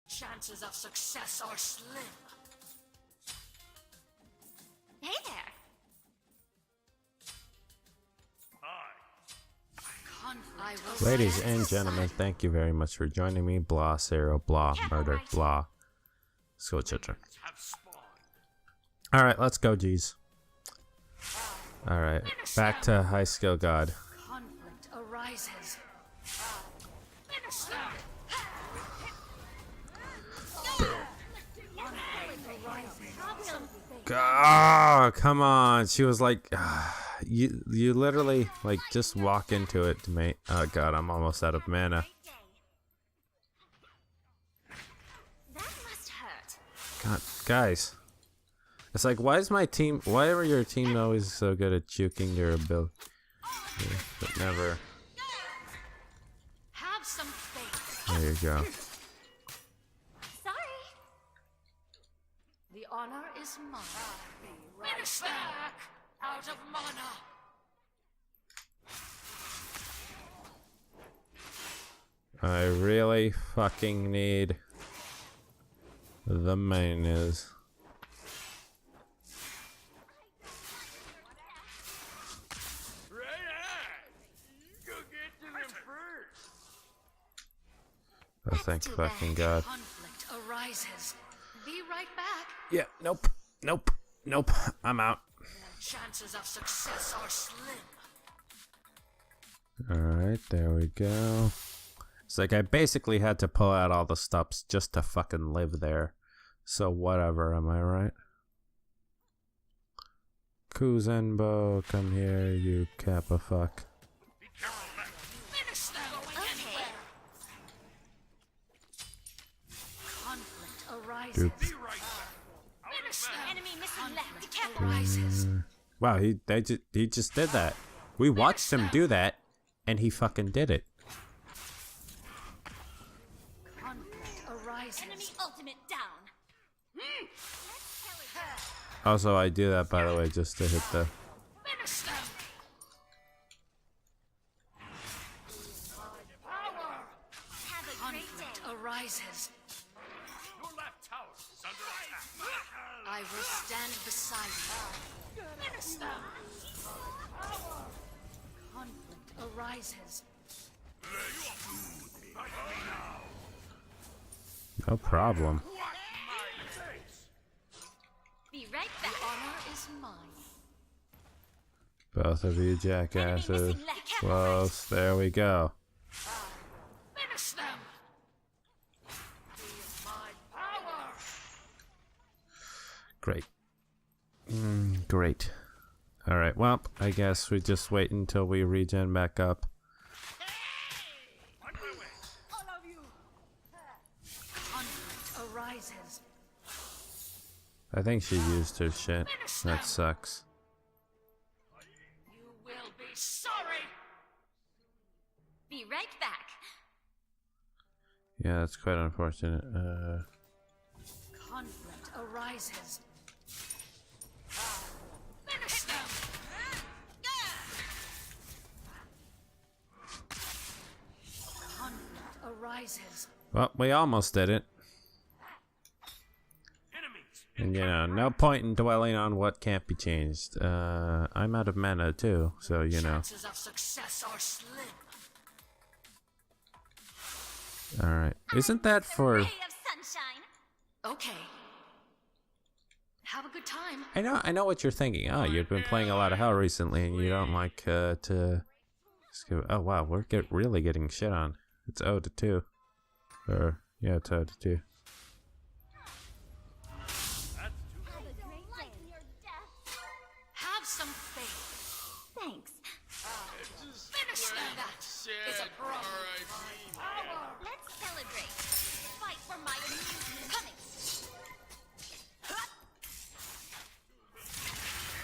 Chances of success are slim. Hey there. Ladies and gentlemen, thank you very much for joining me. Blah, Sarah, blah, murder, blah. School children. Alright, let's go, G's. Alright, back to high skill god. Conflict arises. Oh, come on. She was like, you literally like just walk into it to me. Oh god, I'm almost out of mana. That must hurt. God, guys. It's like, why is are your team always so good at juking your ability? Yeah, but never. Have some faith. There you go. Sorry. The honor is mine. Finish back out of mana. I really fucking need the mayonnaise. Oh, thank fucking God. Conflict arises. Be right back. Yeah, nope. I'm out. Chances of success are slim. Alright, there we go. It's like I basically had to pull out all the stops just to fucking live there. So whatever, am I right? Kuzenbo, come here, you kappa fuck. Finish them. Okay. Conflict arises. Oops. Finish them. Enemy missing left. Careful. Arises. Wow, he just did that. We watched him do that, and he fucking did it. Conflict arises. Enemy ultimate down. Also, I do that, by the way, just to hit the... Finish them. Power. Have a great Conflict day. arises. Your left tower is under attack. I will stand beside you. Finish them. Power. Conflict arises. No problem. Be right back. Honor is mine. Both of you jackasses. Enemy missing left. Careful. Close. There we go. Finish them. My power. Great. Great. Alright, well, I guess we just wait until we regen back up. On my way. All of you. Conflict arises. I think she used her shit. That sucks. You will be sorry. Be right back. Yeah, that's quite unfortunate. Conflict arises. Finish them. Conflict arises. Well, we almost did it. Enemies. And you know, no point in dwelling on what can't be changed. I'm out of mana too, so you know. Chances of success are slim. Alright. Isn't that for... Ray of sunshine. Okay. Have a good time. I know what you're thinking. Oh, you've been playing a lot of Hell recently and you don't like to... Oh wow, we're really getting shit on. It's 0 to 2. Or, yeah, it's 0 to 2. Have some faith. Thanks. Finish them. That is a problem. Power. Let's celebrate. Fight for my amusement. Coming.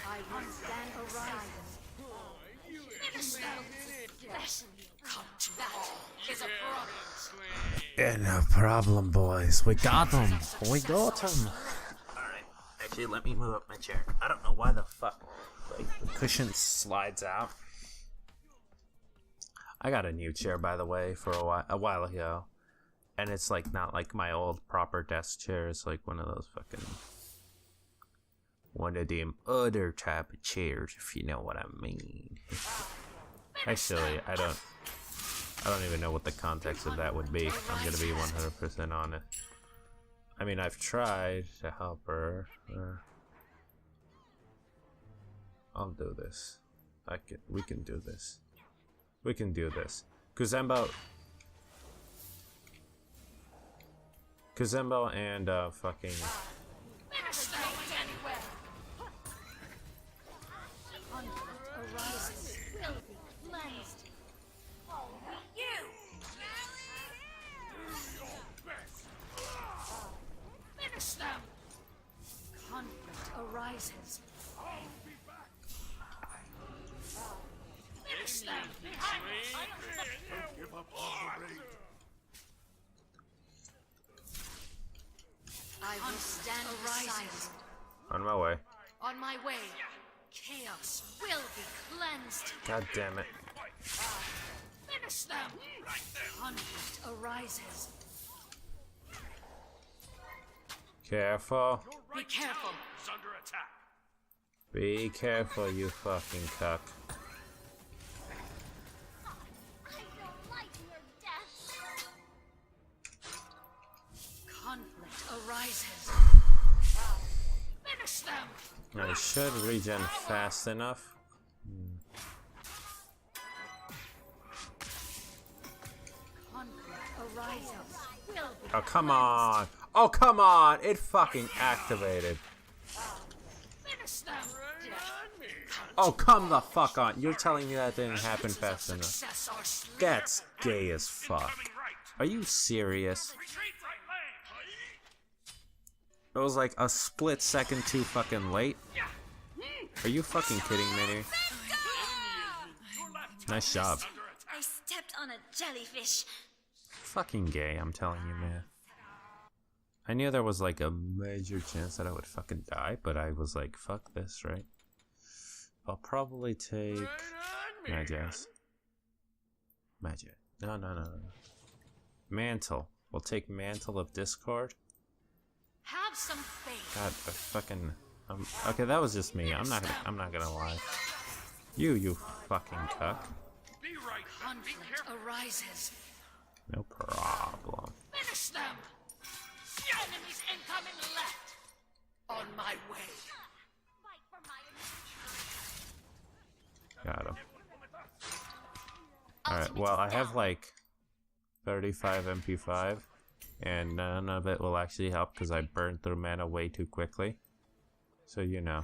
I will stand arises. Finish them. Come to that is a problem. Yeah, no problem, boys. We got them. We got them. Alright, actually, let me move up my chair. I don't know why the fuck like, the cushion slides out. I got a new chair, by the way, for a while ago. And it's like not like my old proper desk chair. It's like one of those fucking, one of them other type of chairs, if you know what I mean. Actually, I don't even know what the context of that would be. I'm gonna be 100% honest. I mean, I've tried to help her. I'll do this. We can do this. We can do this. Kuzembo and fucking. Arises will be cleansed. Only you. Finish them! Conflict arises. Finish them! Don't give up on the raid. I will stand beside you. On my way. On my way. Chaos will be cleansed. God damn it. Finish them! Conflict arises. Careful. Your Be right careful. tower is under attack. Be careful, you fucking cuck. I don't like your death. Conflict arises. Finish them! I should regen fast enough. Conflict arises. Will be Oh, come on. Oh, come on. It fucking activated. Finish them! Oh, come the fuck on. You're telling me that didn't happen fast enough. Success or slay. That's gay as fuck. Coming right. Are you serious? Retreat right lane. It was like a split second too fucking late. Are you fucking kidding me? Your left Nice tower job. is under attack. I stepped on a jellyfish. Fucking gay, I'm telling you, man. I knew there was like a major chance that I would fucking die, but I was like, fuck this, right? I'll probably take Magic. Magic. No. Mantle. We'll take Mantle of Discord. Have some faith. God, I fucking. Okay, that was just me. I'm not gonna lie. You fucking cuck. Be right. Be Conflict careful. arises. No problem. Finish them! Enemies incoming left! On my way. Fight for my Got him. Alright, well, I have like 35 MP5, and none of it will actually help because I burned through mana way too quickly. So, you know.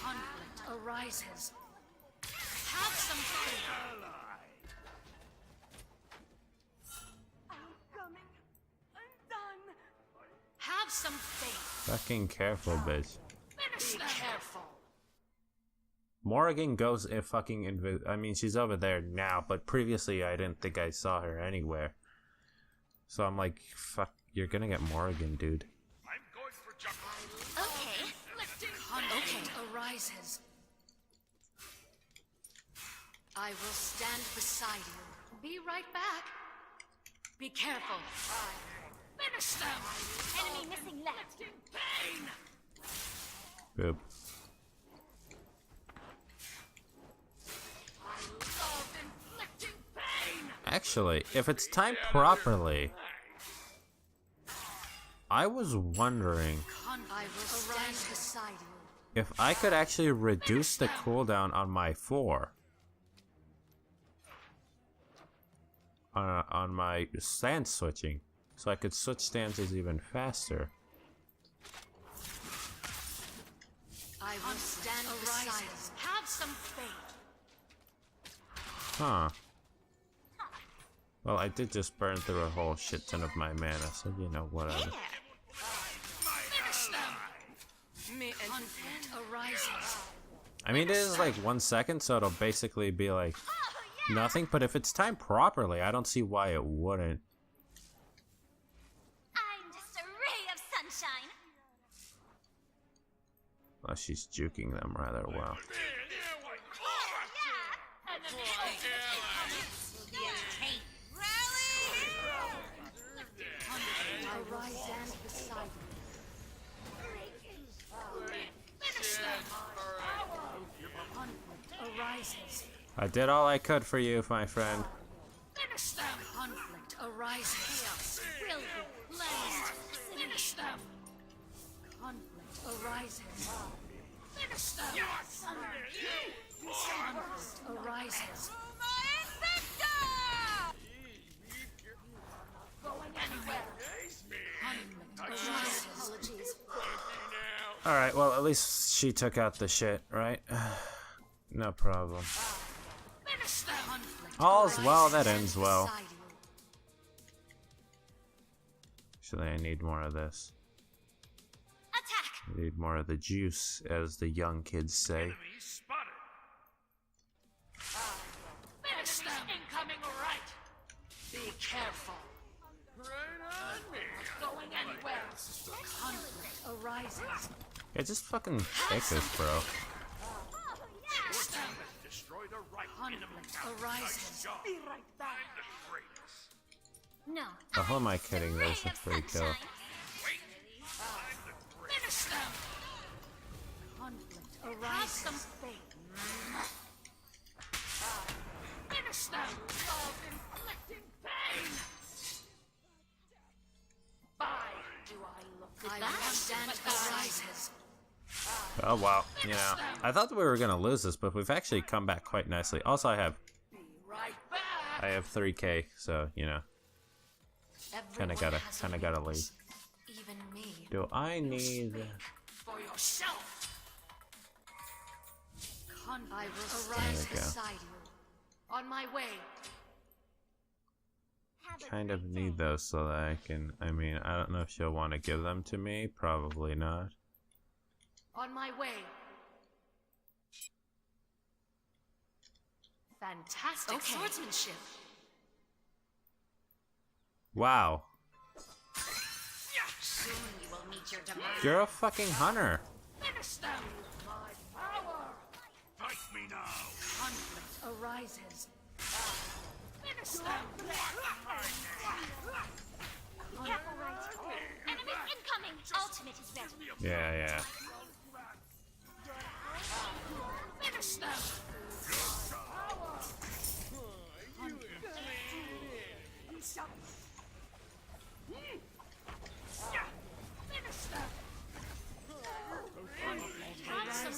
Conflict arises. Have some faith. Have some faith. Fucking careful, bitch. Finish them. Be careful. Morrigan goes in fucking I mean, she's over there now, but previously I didn't think I saw her anywhere. So I'm like, fuck, you're gonna get Morrigan, dude. I'm going for Jungle. Okay. Conflict arises. I will stand beside you. Be right back. Be careful. Finish them. Enemy missing left. Pain. Boop. Love inflicting pain. Actually, if it's timed properly, I was wondering I will stand beside you. if I could actually reduce the cooldown on my 4. On my stance switching, so I could switch stances even faster. I will stand beside you. Have some faith. Huh. Well, I did just burn through a whole shit ton of my mana, so you know, whatever. Finish them. Conflict arises. I mean, it is like 1 second, so it'll basically be like nothing, but if it's timed properly, I don't see why it wouldn't. I'm just a ray of sunshine. Well, she's juking them rather well. stand beside you. Conflict arises. I did all I could for you, my friend. Finish them. Conflict arises. Chaos will be cleansed. Finish them. Conflict arises. Finish them. Conflict arises. Going anywhere. Conflict arises. Apologies. Alright, well, at least she took out the shit, right? No problem. Finish them. Conflict All's well that arises. ends well. Beside you. Actually, I need more of this. Attack! I need more of the juice, as the young kids say. Enemy spotted. Finish them. Incoming right. Be careful. Right on me. Going anywhere. Conflict arises. Yeah, just fucking take this, bro. Finish them. Destroy the right enemy. Conflict arises. Job. Be right back. The greatest. No. Oh, who am I kidding? There's a free kill. Wait. I'm the greatest. Finish them. Conflict arises. Some faith. Finish them. Self-inflicting pain. Why do I look? I will stand arises. Oh, wow. You know, I thought that we were going to lose this, but we've actually come back quite nicely. Also, I have Right back. 3k, so, you know, Everyone gotta has a lead. weakness, even me. Do I need... For yourself. I will There arise we go. beside you. On my way. Kind of need those so that I can... I mean, I don't know if she'll want to give them to me. Probably not. On my way. Fantastic swordsmanship. Wow. Soon you will meet your demise. You're a fucking hunter. Finish them. My power. Fight me now. Conflict arises. Finish them. Careful, right? Enemy incoming! Ultimate is ready. Yeah. Finish them. Finish them. Conflict arises.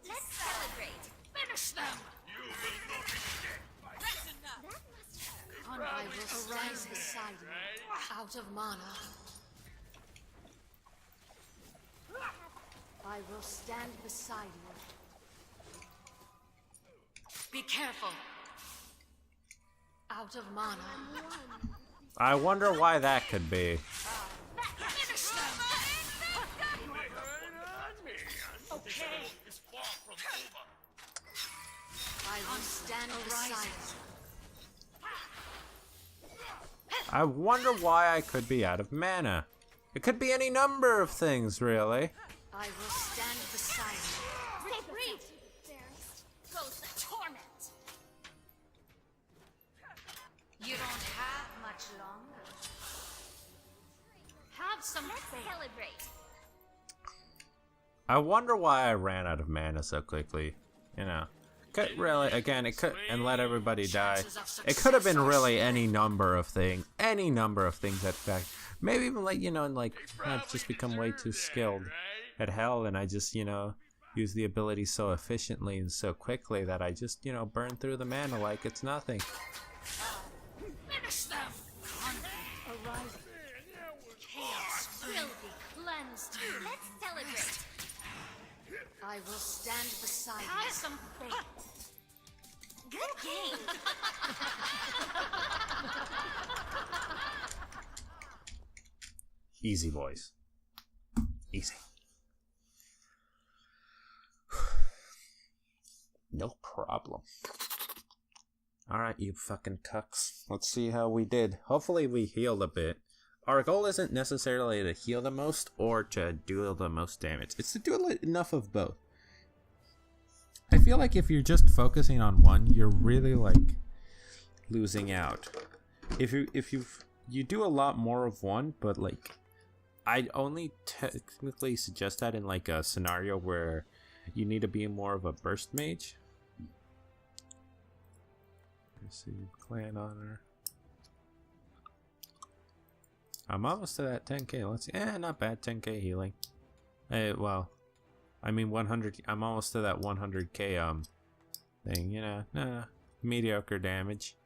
Let's celebrate. Finish them. I will stand beside you, out of mana. I will stand beside you. Be careful. Out of mana. I wonder why that could be. Finish them. Okay. It's far from over. I will stand beside you. I wonder why I could be out of mana. It could be any number of things, really. I will stand beside you. Retreat! Goes the torment. You don't have much longer. Have some Let's faith. celebrate. I wonder why I ran out of mana so quickly. You know. Could really, again, it could, and let everybody die. It could have been really any number of things. Any number of things, in fact. Maybe even, like, you know, like, I've just become way too skilled at Hell, and I just, you know, use the ability so efficiently and so quickly that I just, you know, burn through the mana like it's nothing. Finish them. Conflict arises. Chaos will be cleansed. Let's celebrate. I will stand beside you. Have some faith. Good game. Easy, boys. Easy. No problem. Alright, you fucking cucks. Let's see how we did. Hopefully we healed a bit. Our goal isn't necessarily to heal the most or to do the most damage. It's to do enough of both. I feel like if you're just focusing on one, you're really like losing out. If you do a lot more of one, but like I'd only technically suggest that in like a scenario where you need to be more of a burst mage. Let's see, clan honor. I'm almost to that 10k. Let's see. Not bad. 10k healing. Well, I mean 100. I'm almost to that 100k thing. You know, nah, mediocre damage.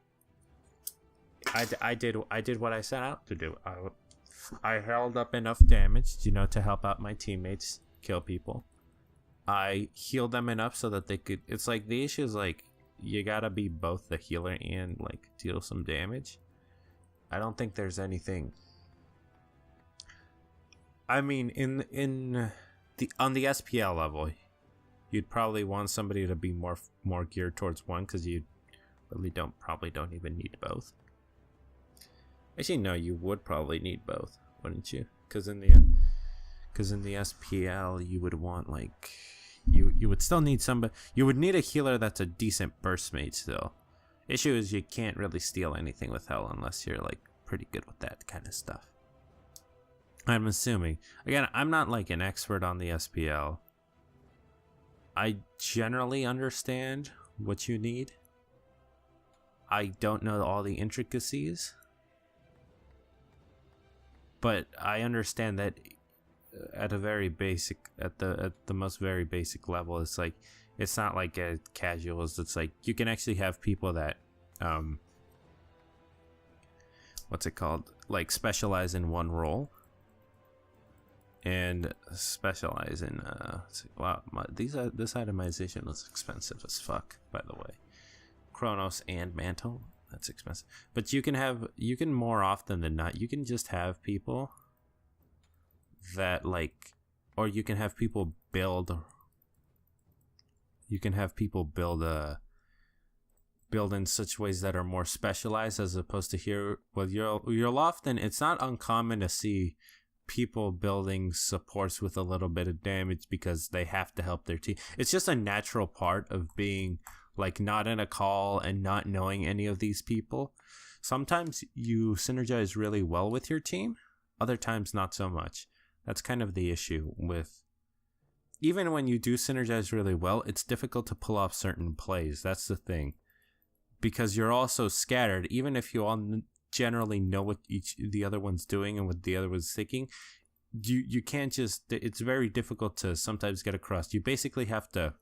I did what I set out to do. I held up enough damage, you know, to help out my teammates kill people. I healed them enough so that they could. It's like the issue is like you gotta be both the healer and like deal some damage. I don't think there's anything. I mean, on the SPL level, you'd probably want somebody to be more geared towards one because you really probably don't even need both. Actually, no, you would probably need both, wouldn't you? Because in the SPL, you would want like you would still need somebody. You would need a healer that's a decent burst mage still. Issue is you can't really steal anything with Hel unless you're like pretty good with that kind of stuff. I'm assuming. Again, I'm not like an expert on the SPL. I generally understand what you need. I don't know all the intricacies. But I understand that at a very basic, at the most very basic level, it's like, it's not like a casuals. It's like you can actually have people that, what's it called? Like specialize in one role. And specialize in, wow, this itemization was expensive as fuck, by the way. Chronos and Mantle. That's expensive. But you can more often than not, you can just have people that like, or you can have people build in such ways that are more specialized as opposed to here. Well, you'll often, it's not uncommon to see people building supports with a little bit of damage because they have to help their team. It's just a natural part of being like not in a call and not knowing any of these people. Sometimes you synergize really well with your team, other times not so much. That's kind of the issue with, even when you do synergize really well, it's difficult to pull off certain plays. That's the thing, because you're all so scattered. Even if you all generally know what the other one's doing and what the other one's thinking, you can't just, it's very difficult to sometimes get across. You basically have to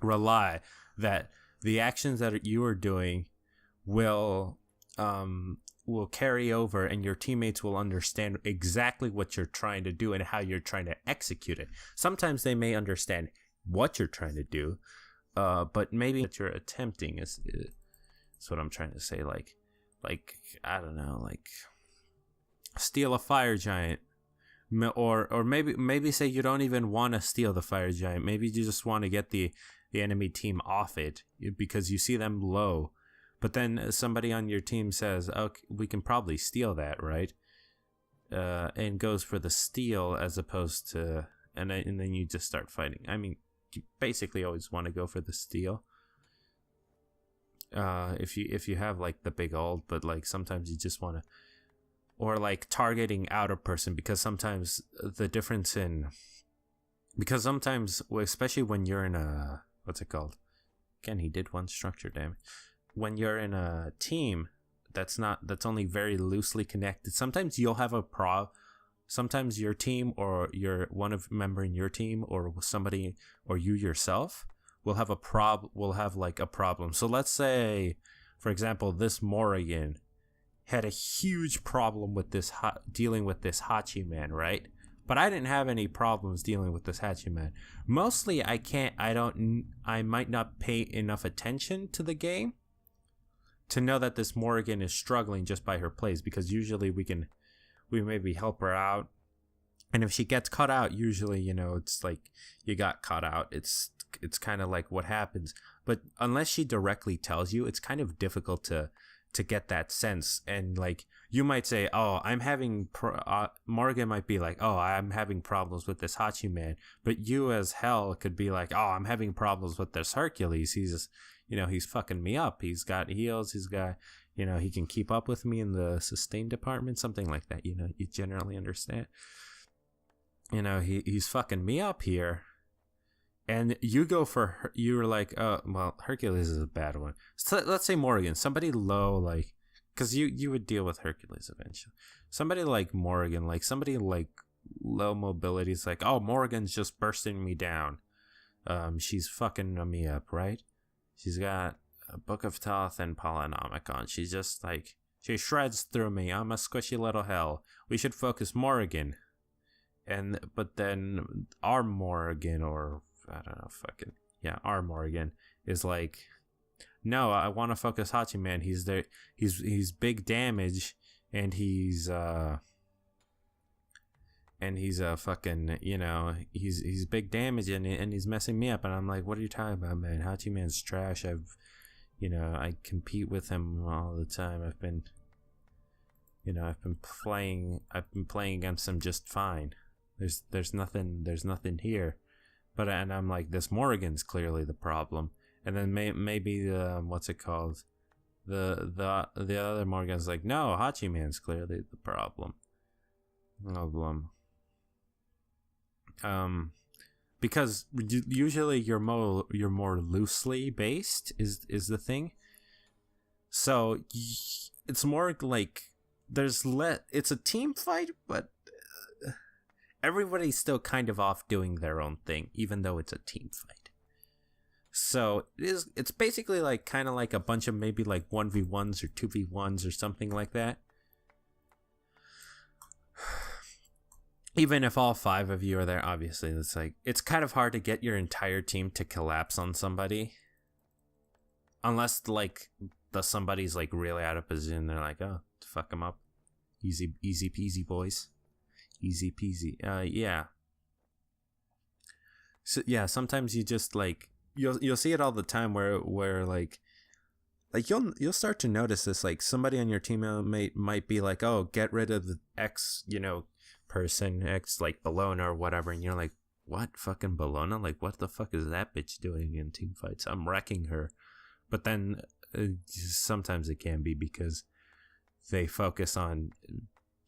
rely that the actions that you are doing will carry over and your teammates will understand exactly what you're trying to do and how you're trying to execute it. Sometimes they may understand what you're trying to do, but maybe what you're attempting is what I'm trying to say. Like I don't know, like steal a fire giant, or maybe say you don't even want to steal the fire giant. Maybe you just want to get the enemy team off it because you see them low. But then somebody on your team says, okay, we can probably steal that, right? And goes for the steal as opposed to, and then you just start fighting. I mean, you basically always want to go for the steal. If you have like the big ult, but like sometimes you just want to, or like targeting out a person, because sometimes the difference in, because sometimes, especially when you're in a, what's it called? Again, he did one structure damage. When you're in a team that's only very loosely connected, sometimes you'll have sometimes your team or your member in your team or somebody or you yourself will have a problem. So let's say, for example, this Morrigan had a huge problem with this dealing with this Hachi man, right? But I didn't have any problems dealing with this Hachi man. Mostly I might not pay enough attention to the game to know that this Morrigan is struggling just by her plays, because usually we maybe help her out. And if she gets caught out, usually, you know, it's like you got caught out. It's kind of like what happens. But unless she directly tells you, it's kind of difficult to get that sense. And like you might say, oh, I'm having Morgan might be like, oh, I'm having problems with this Hachi man. But you as Hel could be like, oh, I'm having problems with this Hercules. He's fucking me up. He's got heals. He's got, You know, he can keep up with me in the sustain department, something like that. You know, you generally understand. You know, he's fucking me up here. And you go for, you're like, oh, well, Hercules is a bad one. So let's say Morrigan, somebody low, like, because you would deal with Hercules eventually. Somebody like Morrigan, like somebody like low mobility is like, oh, Morrigan's just bursting me down. She's fucking me up, right? She's got a Book of Thoth and Polynomicon. She's just like, she shreds through me. I'm a squishy little hell. We should focus Morrigan. But then our Morrigan, or I don't know, fucking, yeah, our Morrigan is like, no, I want to focus Hachiman. He's there. He's big damage, and he's fucking, you know, he's big damage, and he's messing me up. And I'm like, what are you talking about, man? Hachiman's trash. I compete with him all the time. I've been playing against him just fine. There's nothing here. And I'm like, this Morrigan's clearly the problem. And then maybe what's it called? The other Morrigan's like, no, Hachiman's clearly the problem. Because usually you're more loosely based is the thing. So it's more like it's a team fight, but everybody's still kind of off doing their own thing, even though it's a team fight. So it's basically like kind of like a bunch of maybe like 1v1s or 2v1s or something like that. Even if all 5 of you are there, obviously it's kind of hard to get your entire team to collapse on somebody. Unless like somebody's like really out of position, they're like, oh, fuck them up. Easy peasy, boys. Easy peasy. Yeah. So yeah, sometimes you just like you'll see it all the time where like you'll start to notice this, like somebody on your teammate might be like, oh, get rid of the X, person, X like Bologna or whatever, and you're like, what, fucking Bologna? Like, what the fuck is that bitch doing in team fights? I'm wrecking her. But then sometimes it can be because they focus on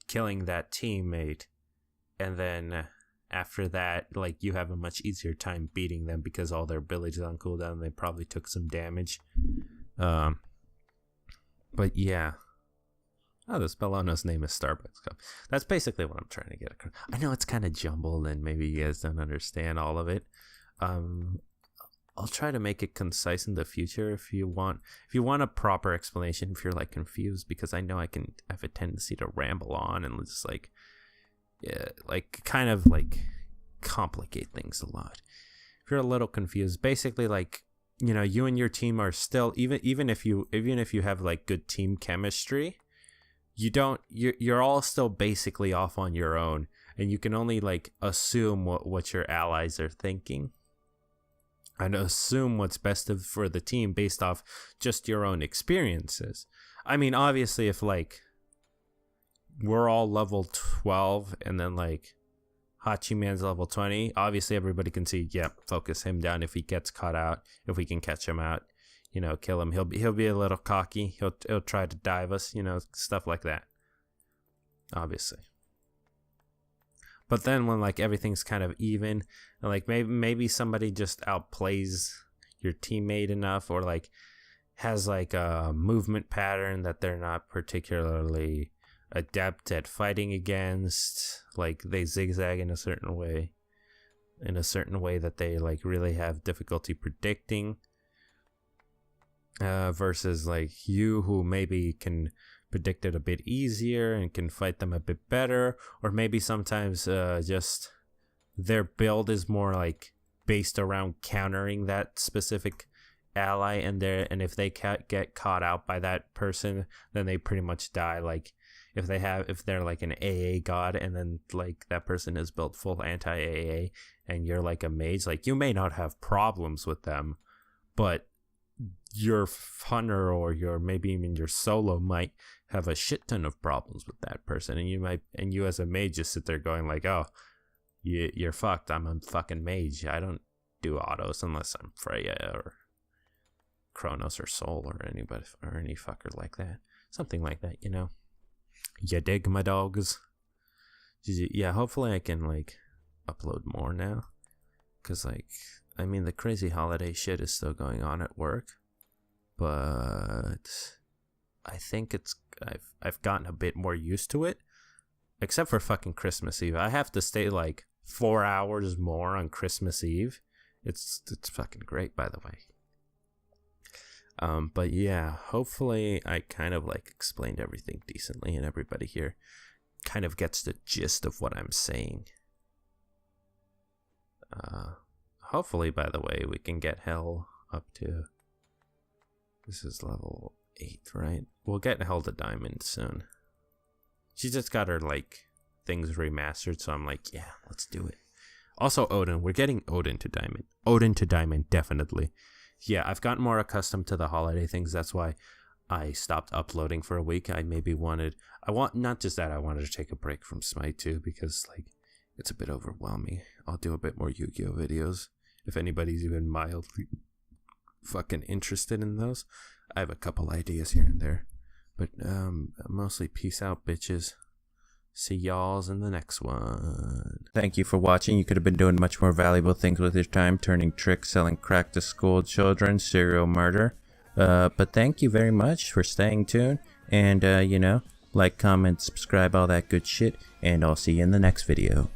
killing that teammate, and then after that, like, you have a much easier time beating them because all their abilities on cooldown. They probably took some damage. But yeah. Oh, this Bologna's name is Starbucks Cup. That's basically what I'm trying to get across. I know it's kind of jumbled and maybe you guys don't understand all of it. I'll try to make it concise in the future if you want a proper explanation, if you're like confused, because I know I have a tendency to ramble on and just like, yeah, like kind of like complicate things a lot. If you're a little confused, basically like, you and your team are still, even if you have like good team chemistry, you're all still basically off on your own, and you can only like assume what your allies are thinking and assume what's best for the team based off just your own experiences. I mean, obviously, if like we're all level 12 and then like Hachiman's level 20, obviously everybody can see, yep, focus him down. If he gets caught out, if we can catch him out, kill him. He'll be a little cocky. He'll try to dive us, stuff like that. Obviously. But then when like everything's kind of even, and like maybe somebody just outplays your teammate enough, or like has like a movement pattern that they're not particularly adept at fighting against, like they zigzag in a certain way that they like really have difficulty predicting, versus like you, who maybe can predict it a bit easier and can fight them a bit better, or maybe sometimes just their build is more like based around countering that specific ally, and if they get caught out by that person, then they pretty much die. Like if they're like an AA god, and then like that person is built full anti-AA, and you're like a mage, like you may not have problems with them, but your hunter or maybe even your solo might have a shit ton of problems with that person, and you as a mage just sit there going like, oh, you're fucked. I'm a fucking mage. I don't do autos unless I'm Freya or Kronos or Sol or anybody or any fucker like that. Something like that, you know. You dig, my dogs? Yeah, hopefully I can, like, upload more now. Because, like, I mean, the crazy holiday shit is still going on at work. But I think I've gotten a bit more used to it. Except for fucking Christmas Eve. I have to stay, like, 4 hours more on Christmas Eve. It's fucking great, by the way. But yeah, hopefully I kind of like explained everything decently and everybody here kind of gets the gist of what I'm saying. Hopefully, by the way, we can get Hel up to, this is level 8, right? We'll get Hel to Diamond soon. She just got her, like, things remastered, so I'm like, yeah, let's do it. Also, Odin. We're getting Odin to Diamond. Odin to Diamond, definitely. Yeah, I've gotten more accustomed to the holiday things. That's why I stopped uploading for a week. Not just that, I wanted to take a break from Smite too, because, like, it's a bit overwhelming. I'll do a bit more Yu-Gi-Oh videos, if anybody's even mildly fucking interested in those. I have a couple ideas here and there. But, mostly peace out, bitches. See y'alls in the next one. Thank you for watching. You could have been doing much more valuable things with your time, turning tricks, selling crack to school children, serial murder. But thank you very much for staying tuned. And, you know, like, comment, subscribe, all that good shit. And I'll see you in the next video.